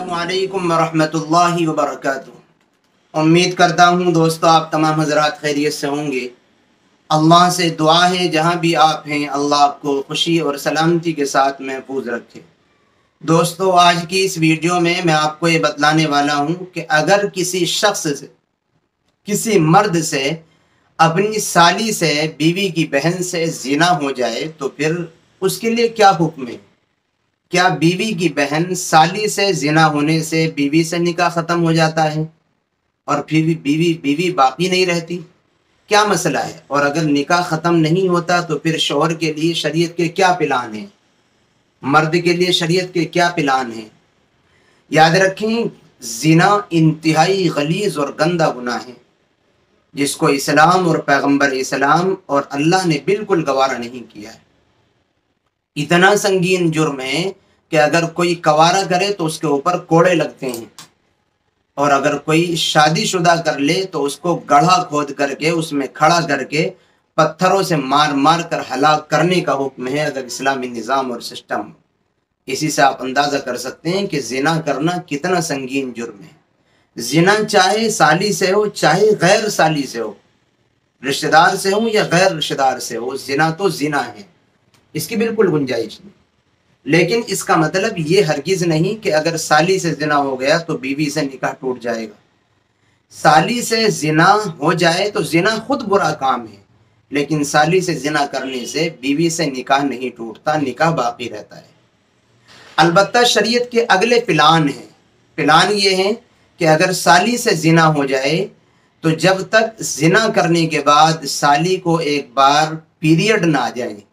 अस्सलामुअलैकुम वरहमतुल्लाहि वबरकातुहू। उम्मीद करता हूँ दोस्तों आप तमाम हज़रात खैरियत से होंगे। अल्लाह से दुआ है जहाँ भी आप हैं अल्लाह आपको खुशी और सलामती के साथ महफूज रखे। दोस्तों आज की इस वीडियो में मैं आपको ये बतलाने वाला हूँ कि अगर किसी शख्स से, किसी मर्द से, अपनी साली से, बीवी की बहन से ज़िना हो जाए तो फिर उसके लिए क्या हुक्म है। क्या बीवी की बहन साली से ज़िना होने से बीवी से निकाह ख़त्म हो जाता है और फिर भी बीवी बाकी नहीं रहती? क्या मसला है? और अगर निकाह ख़त्म नहीं होता तो फिर शौहर के लिए शरीयत के क्या प्लान हैं, मर्द के लिए शरीयत के क्या प्लान हैं? याद रखें, ज़िना इंतहाई गलीज़ और गंदा गुनाह है जिसको इस्लाम और पैगंबर इस्लाम और अल्लाह ने बिल्कुल गवारा नहीं किया है। इतना संगीन जुर्म है कि अगर कोई कवारा करे तो उसके ऊपर कोड़े लगते हैं, और अगर कोई शादीशुदा कर ले तो उसको गड्ढा खोद करके उसमें खड़ा करके पत्थरों से मार मार कर हलाक करने का हुक्म है अगर इस्लामी निज़ाम और सिस्टम। इसी से आप अंदाज़ा कर सकते हैं कि ज़िना करना कितना संगीन जुर्म है। ज़िना चाहे साली से हो चाहे गैर साली से हो, रिश्तेदार से हो या गैर रिश्तेदार से हो, ज़िना तो ज़िना है, इसकी बिल्कुल गुंजाइश नहीं। लेकिन इसका मतलब ये हरगिज़ नहीं कि अगर साली से ज़िना हो गया तो बीवी से निकाह टूट जाएगा। साली से ज़िना हो जाए तो ज़िना खुद बुरा काम है, लेकिन साली से ज़िना करने से बीवी से निकाह नहीं टूटता, निकाह बाकी रहता है। अलबत्ता शरीयत के अगले प्लान हैं। प्लान ये हैं कि अगर साली से ज़िना हो जाए तो जब तक ज़िना करने के बाद साली को एक बार पीरियड ना आ जाए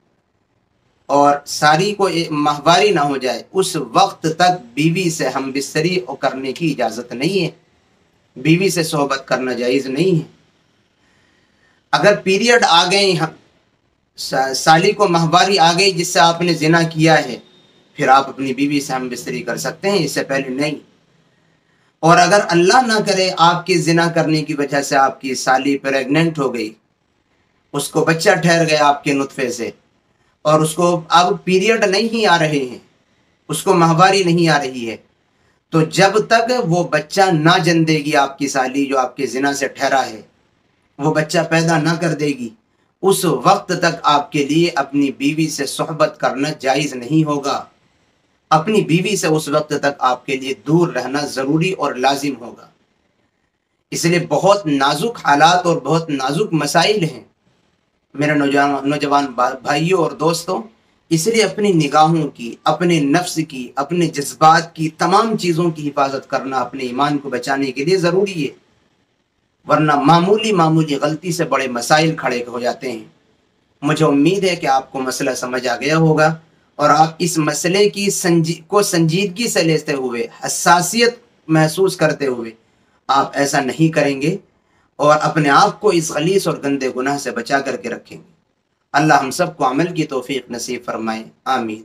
और साली को माहवारी ना हो जाए, उस वक्त तक बीवी से हम बिस्तरी करने की इजाज़त नहीं है, बीवी से सोहबत करना जायज़ नहीं है। अगर पीरियड आ गए, साली को माहवारी आ गई जिससे आपने ज़िना किया है, फिर आप अपनी बीवी से हम बिस्तरी कर सकते हैं, इससे पहले नहीं। और अगर अल्लाह ना करे आपकी ज़िना करने की वजह से आपकी साली प्रेग्नेंट हो गई, उसको बच्चा ठहर गया आपके नुत्फे से, और उसको अब पीरियड नहीं आ रहे हैं, उसको माहवारी नहीं आ रही है, तो जब तक वो बच्चा ना जन देगी आपकी साली जो आपके ज़िना से ठहरा है, वो बच्चा पैदा ना कर देगी, उस वक्त तक आपके लिए अपनी बीवी से सोहबत करना जायज़ नहीं होगा। अपनी बीवी से उस वक्त तक आपके लिए दूर रहना ज़रूरी और लाजिम होगा। इसलिए बहुत नाजुक हालात और बहुत नाजुक मसाइल हैं मेरे नौजवान भाइयों और दोस्तों। इसलिए अपनी निगाहों की, अपने नफ्स की, अपने जज्बात की, तमाम चीज़ों की हिफाजत करना अपने ईमान को बचाने के लिए ज़रूरी है, वरना मामूली गलती से बड़े मसाइल खड़े हो जाते हैं। मुझे उम्मीद है कि आपको मसला समझ आ गया होगा और आप इस मसले की संजीदगी से लेते हुए, हसासियत महसूस करते हुए आप ऐसा नहीं करेंगे और अपने आप को इस गलीज़ और गंदे गुनाह से बचा करके रखेंगे। अल्लाह हम सबको अमल की तौफीक नसीब फरमाए, आमीन।